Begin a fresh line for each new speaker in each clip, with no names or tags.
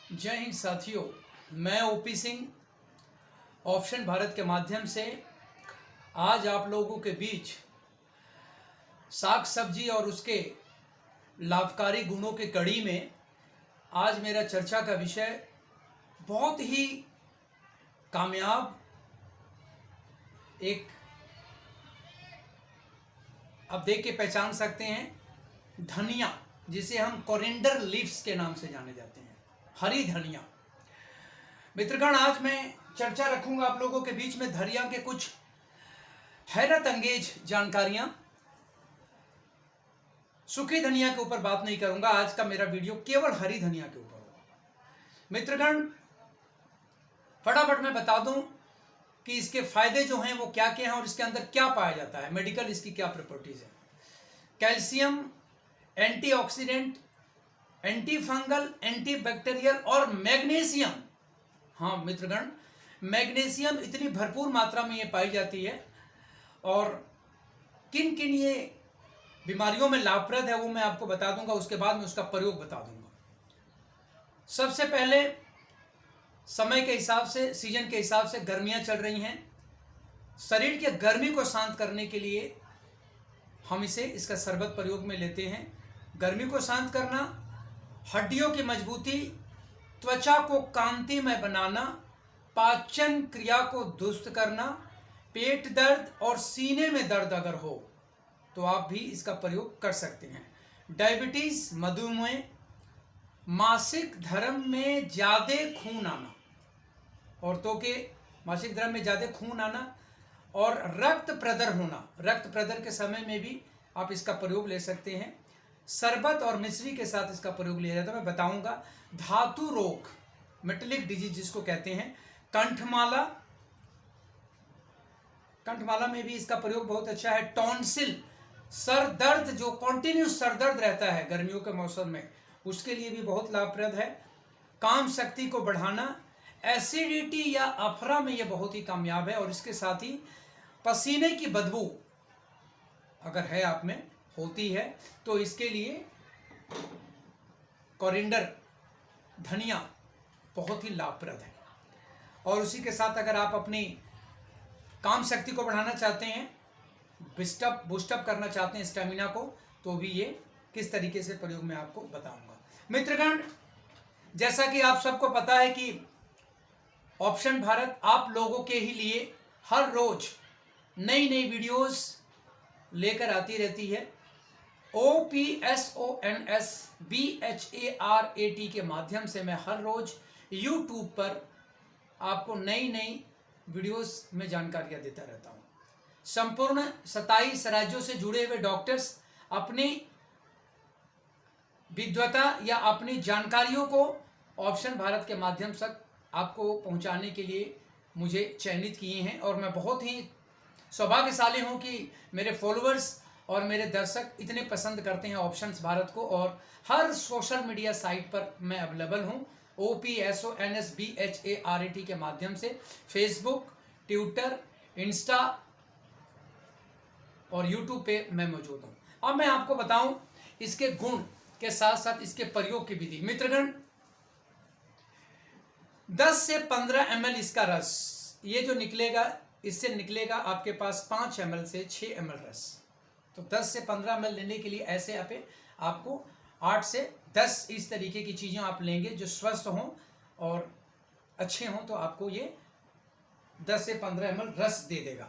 जय हिंद साथियों, मैं ओपी सिंह ऑप्शन भारत के माध्यम से आज आप लोगों के बीच साग सब्जी और उसके लाभकारी गुणों के कड़ी में आज मेरा चर्चा का विषय बहुत ही कामयाब एक आप देख के पहचान सकते हैं धनिया, जिसे हम कोरिएंडर लीव्स के नाम से जाने जाते हैं, हरी धनिया। मित्रगण, आज मैं चर्चा रखूंगा आप लोगों के बीच में धनिया के कुछ हैरत अंगेज जानकारियां। सूखी धनिया के ऊपर बात नहीं करूंगा, आज का मेरा वीडियो केवल हरी धनिया के ऊपर होगा। मित्रगण, फटाफट मैं बता दूं कि इसके फायदे जो हैं वो क्या क्या हैं और इसके अंदर क्या पाया जाता है, मेडिकल इसकी क्या प्रॉपर्टीज है। Calcium, antioxidant, anti fungal, anti bacterial और मैग्नीशियम। हाँ मित्रगण, मैग्नीशियम इतनी भरपूर मात्रा में ये पाई जाती है और किन किन ये बीमारियों में लाभप्रद है वो मैं आपको बता दूंगा, उसके बाद में उसका प्रयोग बता दूंगा। सबसे पहले समय के हिसाब से, सीजन के हिसाब से गर्मियां चल रही हैं, शरीर के गर्मी को शांत करने के लिए हम इसका शरबत प्रयोग में लेते हैं। गर्मी को शांत करना, हड्डियों की मजबूती, त्वचा को कांतिमय बनाना, पाचन क्रिया को दुरुस्त करना, पेट दर्द और सीने में दर्द अगर हो तो आप भी इसका प्रयोग कर सकते हैं। डायबिटीज, मधुमेह, मासिक धर्म में ज्यादा खून आना, औरतों के मासिक धर्म में ज्यादा खून आना और रक्त प्रदर होना, रक्त प्रदर के समय में भी आप इसका प्रयोग ले सकते हैं। शरबत और मिश्री के साथ इसका प्रयोग लिया जाता है, मैं बताऊंगा। धातु रोग, मेटलिक डिजीज जिसको कहते हैं, कंठमाला, कंठमाला में भी इसका प्रयोग बहुत अच्छा है। टॉन्सिल, सर दर्द, जो कॉन्टिन्यूस सर दर्द रहता है गर्मियों के मौसम में, उसके लिए भी बहुत लाभप्रद है। काम शक्ति को बढ़ाना, एसिडिटी या अफरा में यह बहुत ही कामयाब है। और इसके साथ ही पसीने की बदबू अगर है आप में, होती है, तो इसके लिए कोरिएंडर धनिया बहुत ही लाभप्रद है। और उसी के साथ अगर आप अपनी काम शक्ति को बढ़ाना चाहते हैं, बूस्टअप करना चाहते हैं स्टेमिना को, तो भी ये किस तरीके से प्रयोग में आपको बताऊंगा। मित्रगण, जैसा कि आप सबको पता है कि ऑप्शन भारत आप लोगों के ही लिए हर रोज नई नई वीडियोस लेकर आती रहती है। OPSONSBHARAT के माध्यम से मैं हर रोज YouTube पर आपको नई नई वीडियोस में जानकारियां देता रहता हूं। संपूर्ण 27 राज्यों से जुड़े हुए डॉक्टर्स अपनी विद्वता या अपनी जानकारियों को ऑप्शन भारत के माध्यम से आपको पहुंचाने के लिए मुझे चयनित किए हैं। और मैं बहुत ही सौभाग्यशाली हूं कि मेरे फॉलोअर्स और मेरे दर्शक इतने पसंद करते हैं ऑप्शंस भारत को, और हर सोशल मीडिया साइट पर मैं अवेलेबल हूं। OPSONSBHARAT के माध्यम से फेसबुक, ट्विटर, इंस्टा और यूट्यूब पे मैं मौजूद हूं। अब मैं आपको बताऊं इसके गुण के साथ साथ इसके प्रयोग की विधि। मित्रगण, 10 से 15 ml इसका रस, ये जो निकलेगा, इससे निकलेगा आपके पास 5 ml से 6 ml रस। तो 10 से 15 ml लेने के लिए ऐसे आपको 8 से 10 इस तरीके की चीज़ें आप लेंगे जो स्वस्थ हों और अच्छे हों, तो आपको ये 10 से 15 ml रस दे देगा।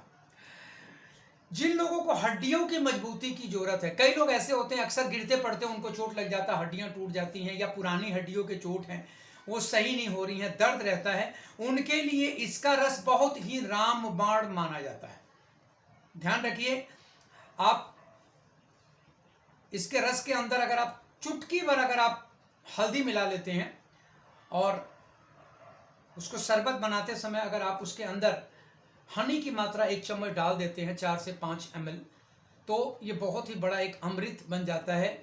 जिन लोगों को हड्डियों की मजबूती की जरूरत है, कई लोग ऐसे होते हैं अक्सर गिरते पड़ते हैं, उनको चोट लग जाता है, हड्डियां टूट जाती हैं, या पुरानी हड्डियों के चोट हैं, वो सही नहीं हो रही हैं, दर्द रहता है, उनके लिए इसका रस बहुत ही रामबाण माना जाता है। ध्यान रखिए, आप इसके रस के अंदर अगर आप चुटकी भर अगर आप हल्दी मिला लेते हैं और उसको शरबत बनाते समय अगर आप उसके अंदर हनी की मात्रा 1 चम्मच डाल देते हैं, 4 से 5 ml, तो ये बहुत ही बड़ा एक अमृत बन जाता है।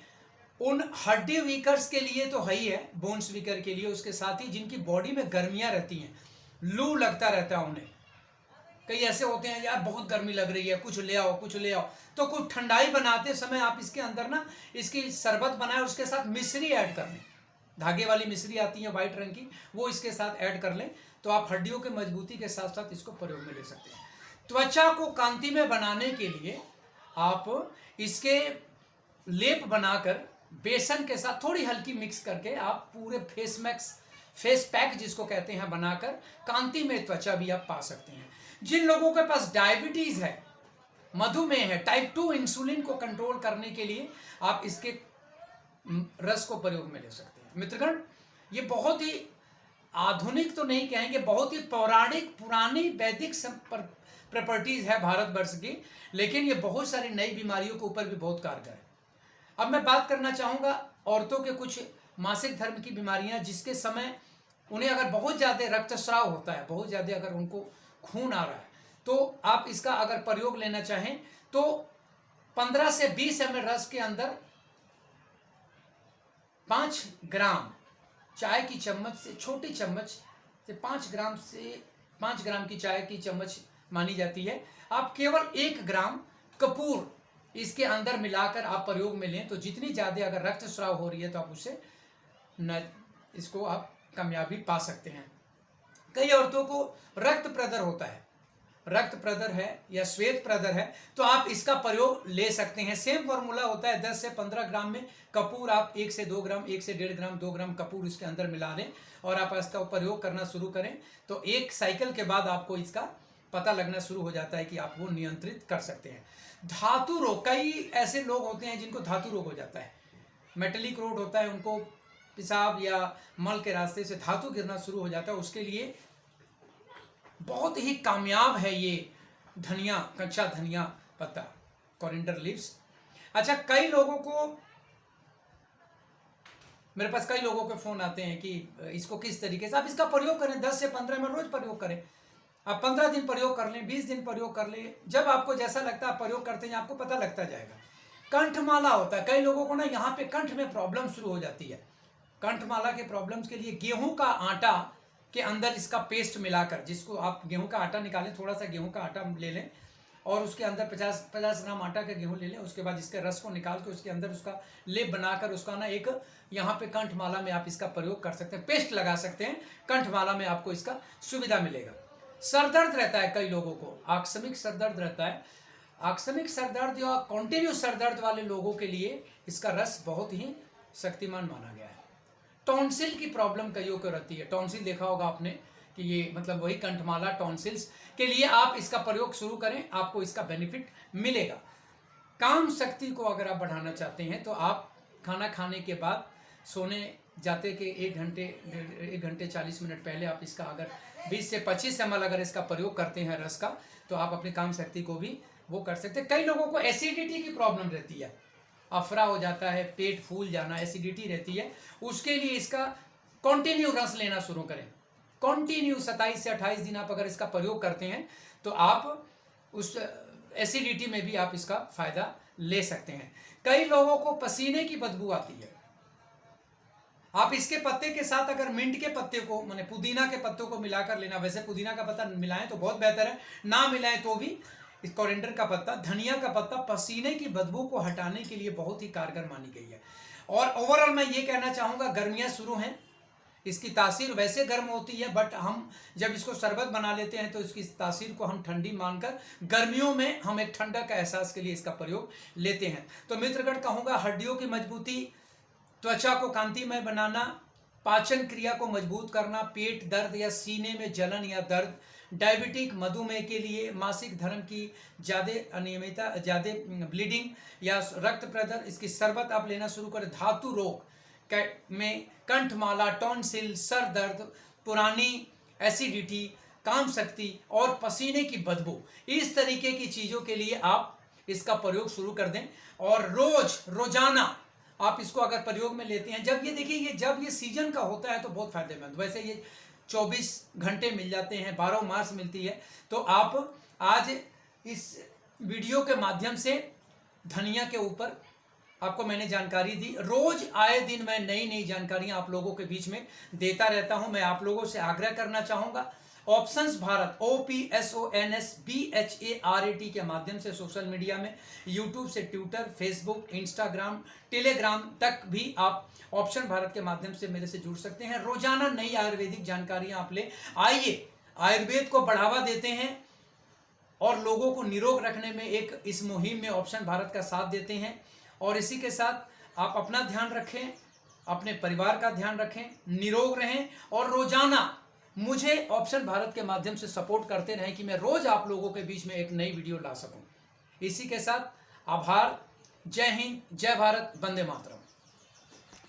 उन हड्डी वीकर्स के लिए तो है ही है, बोन्स वीकर के लिए, उसके साथ ही जिनकी बॉडी में गर्मियां रहती हैं, लू लगता रहता है उन्हें, कई ऐसे होते हैं यार बहुत गर्मी लग रही है, कुछ ले आओ कुछ ले आओ, तो कुछ ठंडाई बनाते समय आप इसके अंदर ना इसकी शरबत बनाए, उसके साथ मिश्री ऐड कर लें, धागे वाली मिश्री आती है वाइट रंग की, वो इसके साथ ऐड कर लें तो आप हड्डियों के मजबूती के साथ साथ इसको प्रयोग में ले सकते हैं। त्वचा को कांतिमय बनाने के लिए आप इसके लेप बनाकर बेसन के साथ थोड़ी हल्की मिक्स करके आप पूरे फेस पैक जिसको कहते हैं बनाकर कांतिमय त्वचा भी आप पा सकते हैं। जिन लोगों के पास डायबिटीज है, मधुमेह है, टाइप 2 इंसुलिन को कंट्रोल करने के लिए आप इसके रस को प्रयोग में ले सकते हैं। मित्रगण, ये बहुत ही आधुनिक तो नहीं कहेंगे, बहुत ही पौराणिक पुरानी वैदिक प्रॉपर्टीज है भारतवर्ष की, लेकिन ये बहुत सारी नई बीमारियों के ऊपर भी बहुत कारगर है। अब मैं बात करना चाहूँगा औरतों के कुछ मासिक धर्म की बीमारियां, जिसके समय उन्हें अगर बहुत ज़्यादा रक्तस्राव होता है, बहुत ज़्यादा अगर उनको खून आ रहा है, तो आप इसका अगर प्रयोग लेना चाहें तो 15 से 20 ml रस के अंदर 5 ग्राम चाय की चम्मच से, छोटी चम्मच से 5 ग्राम की चाय की चम्मच मानी जाती है, आप केवल 1 ग्राम कपूर इसके अंदर मिलाकर आप प्रयोग में लें तो जितनी ज़्यादा अगर रक्तस्राव हो रही है तो आप उससे इसको आप कामयाबी पा सकते हैं। कई औरतों को रक्त प्रदर होता है, रक्त प्रदर है या श्वेत प्रदर है, तो आप इसका प्रयोग ले सकते हैं। सेम फॉर्मूला होता है, 10 से 15 ग्राम में कपूर आप 1 से 2 ग्राम, 1 से 1.5 ग्राम, 2 ग्राम कपूर इसके अंदर मिला लें और आप इसका प्रयोग करना शुरू करें तो एक साइकिल के बाद आपको इसका पता लगना शुरू हो जाता है कि आप वो नियंत्रित कर सकते हैं। धातु रोग, कई ऐसे लोग होते हैं जिनको धातु रोग हो जाता है, मेटलिक रोग होता है, उनको पेशाब या मल के रास्ते से धातु गिरना शुरू हो जाता है, उसके लिए बहुत ही कामयाब है ये धनिया, कच्चा धनिया पत्ता, कोरिएंडर लीव्स। अच्छा, कई लोगों को, मेरे पास कई लोगों के फोन आते हैं कि इसको किस तरीके से आप इसका प्रयोग करें, 10 से 15 मिनट रोज प्रयोग करें। आप 15 दिन प्रयोग कर लें, 20 दिन प्रयोग कर लें, जब आपको जैसा लगता है प्रयोग करते हैं आपको पता लगता जाएगा। कंठमाला होता है, कई लोगों को ना यहाँ पे कंठ में प्रॉब्लम शुरू हो जाती है। कंठमाला के प्रॉब्लम्स के लिए गेहूं का आटा के अंदर इसका पेस्ट मिलाकर, जिसको आप गेहूं का आटा निकालें, थोड़ा सा गेहूं का आटा ले लें और उसके अंदर 50 ग्राम आटा का गेहूं ले लें, उसके बाद इसके रस को निकाल के उसके अंदर उसका लेप बनाकर उसका ना एक यहाँ पे कंठमाला में आप इसका प्रयोग कर सकते हैं, पेस्ट लगा सकते हैं, कंठमाला में आपको इसका सुविधा मिलेगा। सर दर्द रहता है कई लोगों को, आकस्मिक सर दर्द रहता है, आकस्मिक सर दर्द या कॉन्टिन्यू सर दर्द वाले लोगों के लिए इसका रस बहुत ही शक्तिमान माना गया है। टॉन्सिल की प्रॉब्लम कईयों को रहती है, टॉन्सिल देखा होगा आपने कि ये मतलब वही कंठमाला, टॉन्सिल्स के लिए आप इसका प्रयोग शुरू करें, आपको इसका बेनिफिट मिलेगा। काम शक्ति को अगर आप बढ़ाना चाहते हैं तो आप खाना खाने के बाद सोने जाते के 1 घंटे 40 मिनट पहले आप इसका अगर 20 से 25 ml अगर इसका प्रयोग करते हैं रस का, तो आप अपनी काम शक्ति को भी वो कर सकते हैं। कई लोगों को एसिडिटी की प्रॉब्लम रहती है, अफरा हो जाता है, पेट फूल जाना, एसिडिटी रहती है, उसके लिए इसका कंटिन्यू रस लेना शुरू करें। कंटिन्यू 27 से 28 दिन आप अगर इसका प्रयोग करते हैं तो आप उस एसिडिटी में भी आप इसका फायदा ले सकते हैं। कई लोगों को पसीने की बदबू आती है, आप इसके पत्ते के साथ अगर मिंट के पत्ते को, माने पुदीना के पत्तों को मिलाकर लेना, वैसे पुदीना का पत्ता मिलाएं तो बहुत बेहतर है, ना मिलाएं तो भी इस कोरिएंडर का पत्ता, धनिया का पत्ता पसीने की बदबू को हटाने के लिए बहुत ही कारगर मानी गई है। और ओवरऑल मैं ये कहना चाहूँगा, गर्मियाँ शुरू हैं, इसकी तासीर वैसे गर्म होती है, बट हम जब इसको शरबत बना लेते हैं तो इसकी तासीर को हम ठंडी मानकर गर्मियों में हम एक ठंडक का एहसास के लिए इसका प्रयोग लेते हैं। तो मित्रगण, कहूँगा हड्डियों की मजबूती, त्वचा को कांतिमय बनाना, पाचन क्रिया को मजबूत करना, पेट दर्द या सीने में जलन या दर्द, डायबिटिक, मधुमेह के लिए, मासिक धर्म की ज़्यादा अनियमितता, ज़्यादा ब्लीडिंग या रक्त प्रदर, इसकी शरबत आप लेना शुरू करें। धातु रोग में कंठमाला, टॉन्सिल, सर दर्द, पुरानी एसिडिटी, काम शक्ति और पसीने की बदबू, इस तरीके की चीज़ों के लिए आप इसका प्रयोग शुरू कर दें और रोजाना आप इसको अगर प्रयोग में लेते हैं, जब ये देखिए जब ये सीजन का होता है तो बहुत फायदेमंद, वैसे ये 24 घंटे मिल जाते हैं, 12 मास मिलती है। तो आप आज इस वीडियो के माध्यम से धनिया के ऊपर आपको मैंने जानकारी दी। रोज आए दिन मैं नई नई जानकारियां आप लोगों के बीच में देता रहता हूं। मैं आप लोगों से आग्रह करना चाहूँगा, ऑप्शंस भारत OPSONSBHARAT के माध्यम से सोशल मीडिया में यूट्यूब से ट्विटर, फेसबुक, इंस्टाग्राम, टेलीग्राम तक भी आप ऑप्शन भारत के माध्यम से मेरे से जुड़ सकते हैं। रोजाना नई आयुर्वेदिक जानकारियां आप ले आइए, आयुर्वेद को बढ़ावा देते हैं और लोगों को निरोग रखने में एक इस मुहिम में ऑप्शन भारत का साथ देते हैं। और इसी के साथ आप अपना ध्यान रखें, अपने परिवार का ध्यान रखें, निरोग रहें और रोजाना मुझे ऑप्शन भारत के माध्यम से सपोर्ट करते रहें कि मैं रोज आप लोगों के बीच में एक नई वीडियो ला सकूं। इसी के साथ आभार। जय हिंद, जय भारत, वंदे मातरम।